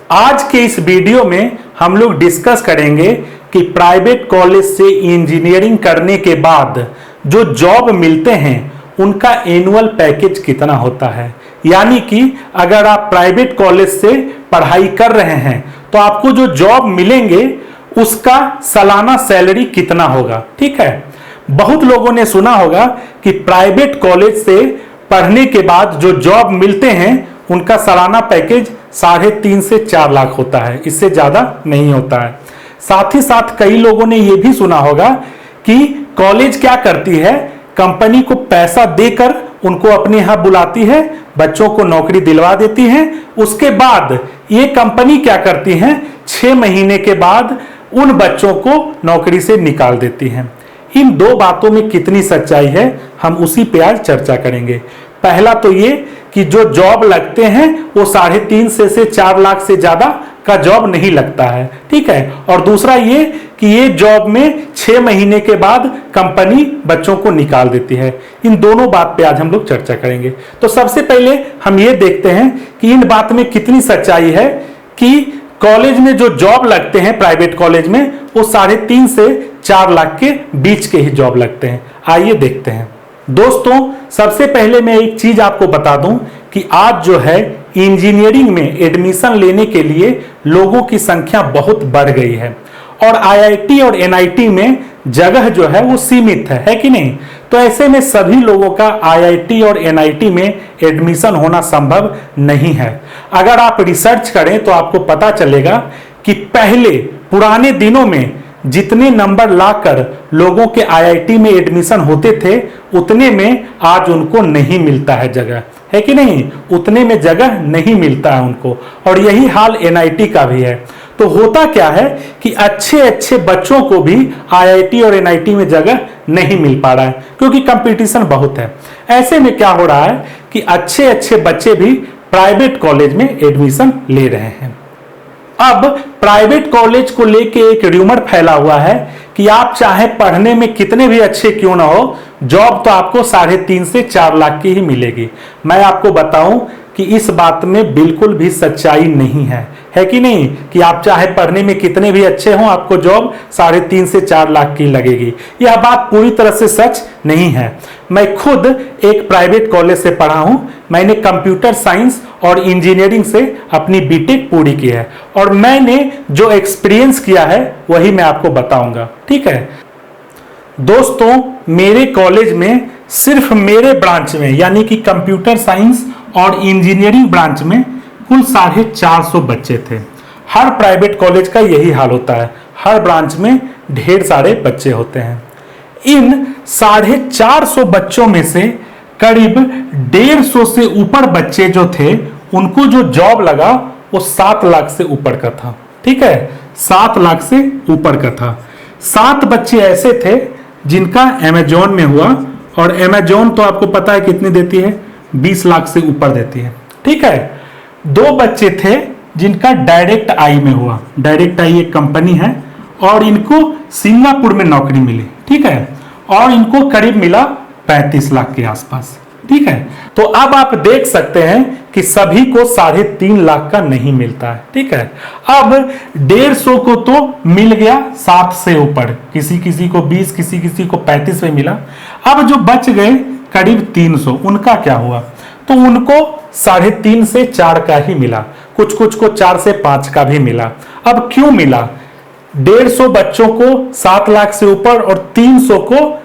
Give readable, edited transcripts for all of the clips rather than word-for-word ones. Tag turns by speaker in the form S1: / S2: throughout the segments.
S1: आज के इस वीडियो में हम लोग डिस्कस करेंगे कि प्राइवेट कॉलेज से इंजीनियरिंग करने के बाद जो जॉब मिलते हैं उनका एनुअल पैकेज कितना होता है। यानी कि अगर आप प्राइवेट कॉलेज से पढ़ाई कर रहे हैं तो आपको जो जॉब मिलेंगे उसका सालाना सैलरी कितना होगा। ठीक है, बहुत लोगों ने सुना होगा कि प्राइवेट कॉलेज से पढ़ने के बाद जो जॉब मिलते हैं उनका सालाना पैकेज 3.5 से 4 लाख होता है, इससे ज्यादा नहीं होता है। साथ ही साथ कई लोगों ने यह भी सुना होगा कि कॉलेज क्या करती है, कंपनी को पैसा देकर उनको अपने यहां बुलाती है, बच्चों को नौकरी दिलवा देती है। उसके बाद ये कंपनी क्या करती है, 6 महीने के बाद उन बच्चों को नौकरी से निकाल देती है। इन दो बातों में कितनी सच्चाई है हम उसी पे आज चर्चा करेंगे। पहला तो ये कि जो जॉब लगते हैं वो 3.5 से 4 लाख से ज्यादा का जॉब नहीं लगता है। ठीक है, और दूसरा ये कि ये जॉब में 6 महीने के बाद कंपनी बच्चों को निकाल देती है। इन दोनों बात पे आज हम लोग चर्चा करेंगे। तो सबसे पहले हम ये देखते हैं कि इन बात में कितनी सच्चाई है कि कॉलेज में जो जॉब लगते हैं प्राइवेट कॉलेज में वो 3.5 से 4 लाख के बीच के ही जॉब लगते हैं। आइए देखते हैं। दोस्तों, सबसे पहले मैं एक चीज आपको बता दूं कि आज जो है इंजीनियरिंग में एडमिशन लेने के लिए लोगों की संख्या बहुत बढ़ गई है और आईआईटी और एनआईटी में जगह जो है वो सीमित है कि नहीं। तो ऐसे में सभी लोगों का आईआईटी और एनआईटी में एडमिशन होना संभव नहीं है। अगर आप रिसर्च करें तो आपको पता चलेगा कि पहले पुराने दिनों में जितने नंबर लाकर लोगों के आईआईटी में एडमिशन होते थे उतने में आज उनको नहीं मिलता है जगह, है कि नहीं। उतने में जगह नहीं मिलता है उनको, और यही हाल एनआईटी का भी है। तो होता क्या है कि अच्छे अच्छे बच्चों को भी आईआईटी और एनआईटी में जगह नहीं मिल पा रहा है क्योंकि कंपटीशन बहुत है। ऐसे में क्या हो रहा है कि अच्छे अच्छे बच्चे भी प्राइवेट कॉलेज में एडमिशन ले रहे हैं। अब प्राइवेट कॉलेज को लेके एक र्यूमर फैला हुआ है कि आप चाहे पढ़ने में कितने भी अच्छे क्यों ना हो, जॉब तो आपको 3.5 से 4 लाख की ही मिलेगी। मैं आपको बताऊं कि इस बात में बिल्कुल भी सच्चाई नहीं है कि नहीं, कि आप चाहे पढ़ने में कितने भी अच्छे हों आपको जॉब 3.5 से 4 लाख की लगेगी। यह बात पूरी तरह से सच नहीं है। मैं खुद एक प्राइवेट कॉलेज से पढ़ा हूं। मैंने कंप्यूटर साइंस और इंजीनियरिंग से अपनी बीटेक पूरी की है और मैंने जो एक्सपीरियंस किया है वही मैं आपको बताऊंगा। ठीक है दोस्तों, मेरे कॉलेज में सिर्फ मेरे ब्रांच में यानी कि कंप्यूटर साइंस और इंजीनियरिंग ब्रांच में कुल 450 बच्चे थे। हर प्राइवेट कॉलेज का यही हाल होता है, हर ब्रांच में ढेर सारे बच्चे होते हैं। इन 450 बच्चों में से करीब 150 से ऊपर बच्चे जो थे उनको जो जॉब लगा वो 7 लाख से ऊपर का था। ठीक है, 7 लाख से ऊपर का था। 7 बच्चे ऐसे थे जिनका अमेजॉन में हुआ, और अमेजॉन तो आपको पता है कितनी देती है, 20 लाख से ऊपर देती है। ठीक है, 2 बच्चे थे जिनका डायरेक्ट आई में हुआ। डायरेक्ट आई एक कंपनी है और इनको सिंगापुर में नौकरी मिली। ठीक है, और इनको करीब मिला 35 लाख के आसपास। ठीक है, तो अब आप देख सकते हैं कि सभी को 3.5 लाख का नहीं मिलता है। ठीक है, अब 150 को तो मिल गया 7 से ऊपर, किसी किसी को 20, किसी किसी को 35 में मिला। अब जो बच गए करीब 300, उनका क्या हुआ, तो उनको 3.5 से 4 का ही मिला, कुछ कुछ को 4 से 5 का भी मिला। अब क्यों मिला 150 बच्चों को 7 लाख से ऊपर और 300 को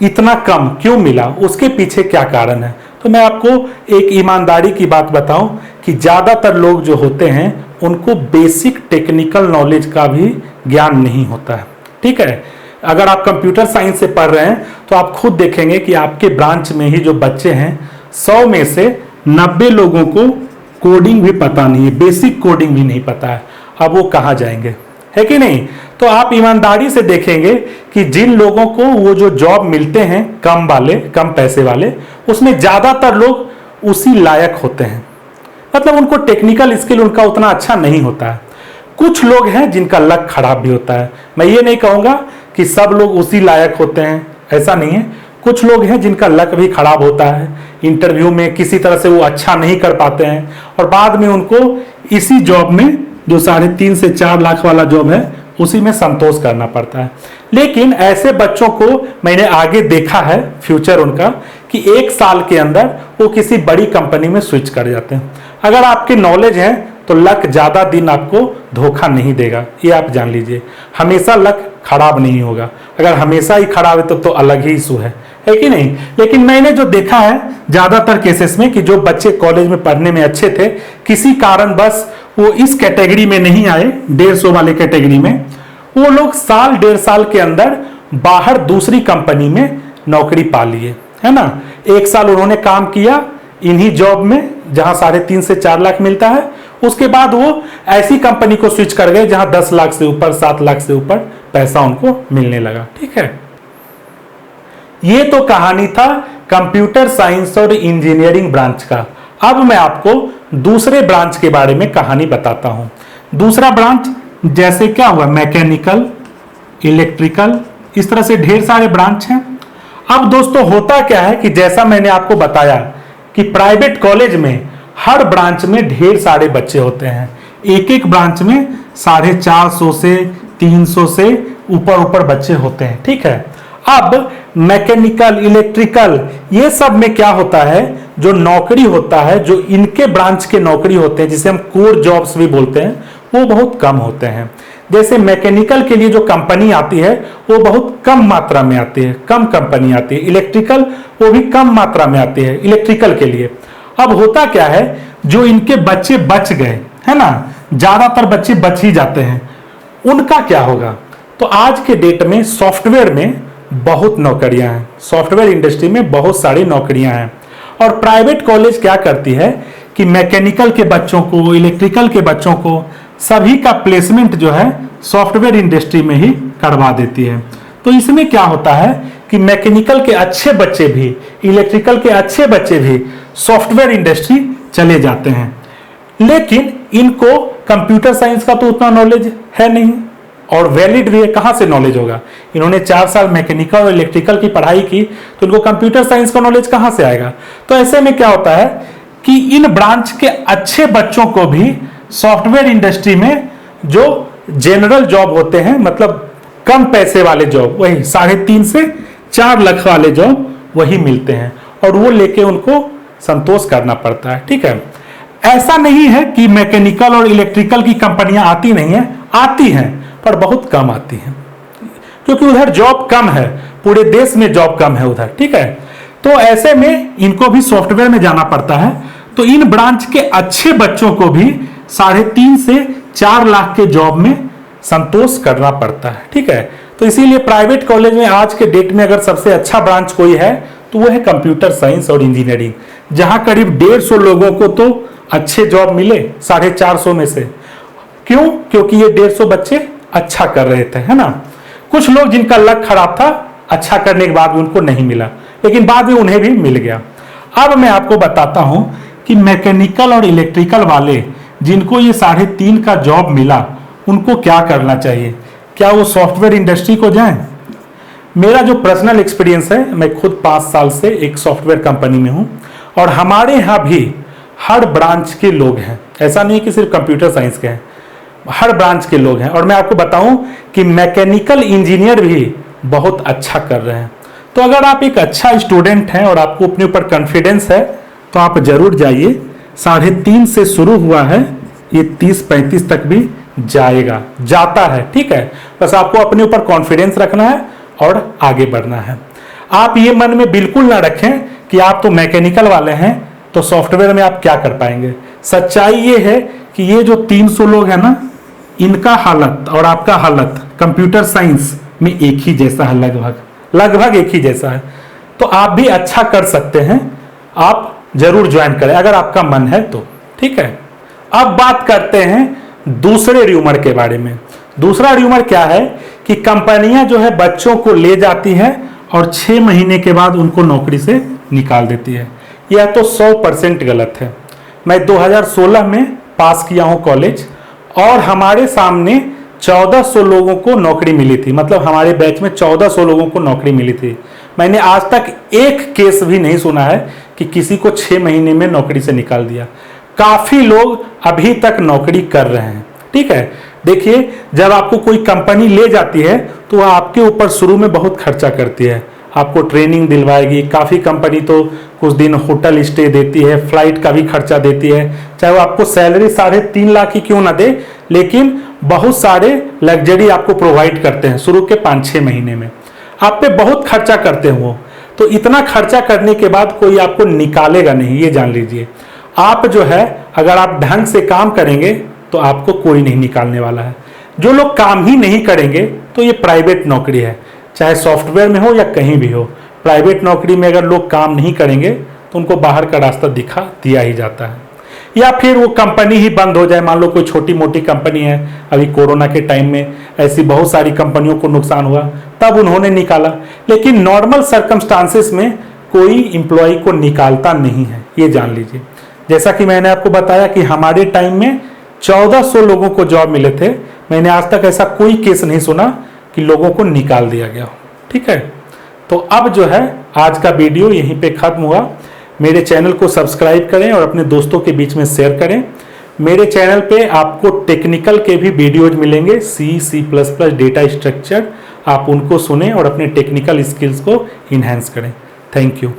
S1: इतना कम क्यों मिला, उसके पीछे क्या कारण है। तो मैं आपको एक ईमानदारी की बात बताऊं कि ज्यादातर लोग जो होते हैं उनको बेसिक टेक्निकल नॉलेज का भी ज्ञान नहीं होता है। ठीक है, अगर आप कंप्यूटर साइंस से पढ़ रहे हैं तो आप खुद देखेंगे कि आपके ब्रांच में ही जो बच्चे हैं 100 में से 90 लोगों को कोडिंग भी पता नहीं है, बेसिक कोडिंग भी नहीं पता है। अब वो कहाँ जाएंगे, है कि नहीं। तो आप ईमानदारी से देखेंगे कि जिन लोगों को वो जो जॉब मिलते हैं कम वाले, कम पैसे वाले, उसमें ज्यादातर लोग उसी लायक होते हैं। मतलब उनको टेक्निकल स्किल उनका उतना अच्छा नहीं होता है। कुछ लोग हैं जिनका लक खराब भी होता है। मैं ये नहीं कहूंगा कि सब लोग उसी लायक होते हैं, ऐसा नहीं है। कुछ लोग हैं जिनका लक भी खराब होता है, इंटरव्यू में किसी तरह से वो अच्छा नहीं कर पाते हैं और बाद में उनको इसी जॉब में जो 3.5 से 4 लाख वाला जॉब है उसी में संतोष करना पड़ता है। लेकिन ऐसे बच्चों को मैंने आगे देखा है फ्यूचर उनका कि 1 साल के अंदर वो किसी बड़ी कंपनी में स्विच कर जाते हैं। अगर आपकी नॉलेज है तो लक ज़्यादा दिन आपको धोखा नहीं देगा, ये आप जान लीजिए। हमेशा लक खराब नहीं होगा, अगर हमेशा ही खराब है तो अलग ही इशू है कि नहीं। लेकिन मैंने जो देखा है ज़्यादातर केसेस में कि जो बच्चे कॉलेज में पढ़ने में अच्छे थे, किसी कारण बस वो इस कैटेगरी में नहीं आए, 150 वाले कैटेगरी में, वो लोग साल 1.5 साल के अंदर बाहर दूसरी कंपनी में नौकरी पा लिए, है ना। 1 साल उन्होंने काम किया इन्हीं जॉब में जहां 3.5 से 4 लाख मिलता है, उसके बाद वो ऐसी कंपनी को स्विच कर गए जहां 10 लाख से ऊपर, 7 लाख से ऊपर पैसा उनको मिलने लगा। ठीक है, ये तो कहानी था कंप्यूटर साइंस और इंजीनियरिंग ब्रांच का। अब मैं आपको दूसरे ब्रांच के बारे में कहानी बताता हूं। दूसरा ब्रांच जैसे क्या हुआ, मैकेनिकल, इलेक्ट्रिकल, इस तरह से ढेर सारे ब्रांच हैं। अब दोस्तों होता क्या है कि जैसा मैंने आपको बताया कि प्राइवेट कॉलेज में हर ब्रांच में ढेर सारे बच्चे होते हैं। एक ब्रांच में 450 से 300 से ऊपर बच्चे होते हैं। ठीक है, अब मैकेनिकल, इलेक्ट्रिकल, ये सब में क्या होता है, जो नौकरी होता है, जो इनके ब्रांच के नौकरी होते हैं, जिसे हम कोर जॉब्स भी बोलते हैं, वो बहुत कम होते हैं। जैसे मैकेनिकल के लिए जो कंपनी आती है वो बहुत कम मात्रा में आती है, कम कंपनी आती है। इलेक्ट्रिकल वो भी कम मात्रा में आती है इलेक्ट्रिकल के लिए। अब होता क्या है, जो इनके बच्चे बच गए, है ना, ज्यादातर बच्चे बच ही जाते हैं, उनका क्या होगा। तो आज के डेट में सॉफ्टवेयर में बहुत नौकरियां हैं, सॉफ्टवेयर इंडस्ट्री में बहुत सारी नौकरियां हैं। और प्राइवेट कॉलेज क्या करती है कि मैकेनिकल के बच्चों को, इलेक्ट्रिकल के बच्चों को, सभी का प्लेसमेंट जो है सॉफ्टवेयर इंडस्ट्री में ही करवा देती है। तो इसमें क्या होता है कि मैकेनिकल के अच्छे बच्चे भी, इलेक्ट्रिकल के अच्छे बच्चे भी सॉफ्टवेयर इंडस्ट्री चले जाते हैं। लेकिन इनको कंप्यूटर साइंस का तो उतना नॉलेज है नहीं, और वैलिड भी है, कहां से नॉलेज होगा। इन्होंने 4 साल मैकेनिकल और इलेक्ट्रिकल की पढ़ाई की तो इनको कंप्यूटर साइंस का नॉलेज कहां से आएगा। तो ऐसे में क्या होता है कि इन ब्रांच के अच्छे बच्चों को भी सॉफ्टवेयर इंडस्ट्री में जो जनरल जॉब होते हैं, मतलब कम पैसे वाले जॉब, वही 3.5 से 4 लाख वाले जॉब वही मिलते हैं, और वो लेके उनको संतोष करना पड़ता है। ठीक है, ऐसा नहीं है कि मैकेनिकल और इलेक्ट्रिकल की कंपनियां आती नहीं है, आती हैं, पर बहुत कम आती हैं, क्योंकि उधर जॉब कम है, पूरे देश में जॉब कम है उधर। ठीक है, तो ऐसे में इनको भी सॉफ्टवेयर में जाना पड़ता है। तो इन ब्रांच के अच्छे बच्चों को भी 3.5 से 4 लाख के जॉब में संतोष करना पड़ता है। ठीक है, तो इसीलिए प्राइवेट कॉलेज में आज के डेट में अगर सबसे अच्छा ब्रांच कोई है तो वो है कंप्यूटर साइंस और इंजीनियरिंग, जहां करीब 150 लोगों को तो अच्छे जॉब मिले 450 में से। क्यों? क्योंकि ये 150 बच्चे अच्छा कर रहे थे, है ना। कुछ लोग जिनका लक खराब था, अच्छा करने के बाद भी उनको नहीं मिला, लेकिन बाद में उन्हें भी मिल गया। अब मैं आपको बताता हूं कि मैकेनिकल और इलेक्ट्रिकल वाले जिनको ये 3.5 का जॉब मिला, उनको क्या करना चाहिए। क्या वो सॉफ्टवेयर इंडस्ट्री को जाएं? मेरा जो पर्सनल एक्सपीरियंस है, मैं खुद 5 साल से एक सॉफ्टवेयर कंपनी में हूं, और हमारे यहाँ भी हर ब्रांच के लोग हैं, ऐसा नहीं कि सिर्फ कंप्यूटर साइंस के हैं, हर ब्रांच के लोग हैं। और मैं आपको बताऊं कि मैकेनिकल इंजीनियर भी बहुत अच्छा कर रहे हैं। तो अगर आप एक अच्छा स्टूडेंट हैं और आपको अपने ऊपर कॉन्फिडेंस है तो आप जरूर जाइए। 3.5 से शुरू हुआ है, ये 30-35 तक भी जाएगा, जाता है। ठीक है, बस आपको अपने ऊपर कॉन्फिडेंस रखना है और आगे बढ़ना है। आप ये मन में बिल्कुल ना रखें कि आप तो मैकेनिकल वाले हैं तो सॉफ्टवेयर में आप क्या कर पाएंगे। सच्चाई ये है कि ये जो 300 लोग हैं ना, इनका हालत और आपका हालत कंप्यूटर साइंस में एक ही जैसा है, लगभग एक ही जैसा है। तो आप भी अच्छा कर सकते हैं, आप जरूर ज्वाइन करें अगर आपका मन है तो। ठीक है, अब बात करते हैं दूसरे र्यूमर के बारे में। दूसरा र्यूमर क्या है कि कंपनियां जो है बच्चों को ले जाती है और 6 महीने के बाद उनको नौकरी से निकाल देती है। यह तो 100% गलत है। मैं 2016 में पास किया हूं कॉलेज, और हमारे सामने 1400 लोगों को नौकरी मिली थी, मतलब हमारे बैच में 1400 लोगों को नौकरी मिली थी। मैंने आज तक एक केस भी नहीं सुना है कि किसी को 6 महीने में नौकरी से निकाल दिया। काफी लोग अभी तक नौकरी कर रहे हैं। ठीक है। देखिए, जब आपको कोई कंपनी ले जाती है तो वह आपके ऊपर शुरू में बहुत खर्चा करती है, आपको ट्रेनिंग दिलवाएगी। काफ़ी कंपनी तो कुछ दिन होटल स्टे देती है, फ्लाइट का भी खर्चा देती है, चाहे वो आपको सैलरी 3.5 लाख ही क्यों ना दे, लेकिन बहुत सारे लग्जरी आपको प्रोवाइड करते हैं शुरू के 5-6 महीने में। आप पे बहुत खर्चा करते हैं वो, तो इतना खर्चा करने के बाद कोई आपको निकालेगा नहीं, ये जान लीजिए। आप जो है, अगर आप ढंग से काम करेंगे तो आपको कोई नहीं निकालने वाला है। जो लोग काम ही नहीं करेंगे तो ये प्राइवेट नौकरी है, चाहे सॉफ्टवेयर में हो या कहीं भी हो। प्राइवेट नौकरी में अगर लोग काम नहीं करेंगे तो उनको बाहर का रास्ता दिखा दिया ही जाता है, या फिर वो कंपनी ही बंद हो जाए। मान लो कोई छोटी मोटी कंपनी है, अभी कोरोना के टाइम में ऐसी बहुत सारी कंपनियों को नुकसान हुआ, तब उन्होंने निकाला। लेकिन नॉर्मल सर्कमस्टांसेस में कोई इंप्लॉय को निकालता नहीं है, ये जान लीजिए। जैसा कि मैंने आपको बताया कि हमारे टाइम में 1400 लोगों को जॉब मिले थे। मैंने आज तक ऐसा कोई केस नहीं सुना कि लोगों को निकाल दिया गया हो, ठीक है। तो अब जो है, आज का वीडियो यहीं पे खत्म हुआ। मेरे चैनल को सब्सक्राइब करें और अपने दोस्तों के बीच में शेयर करें। मेरे चैनल पे आपको टेक्निकल के भी वीडियोज मिलेंगे, C++, डेटा स्ट्रक्चर, आप उनको सुनें और अपने टेक्निकल स्किल्स को इन्हेंस करें। Thank you.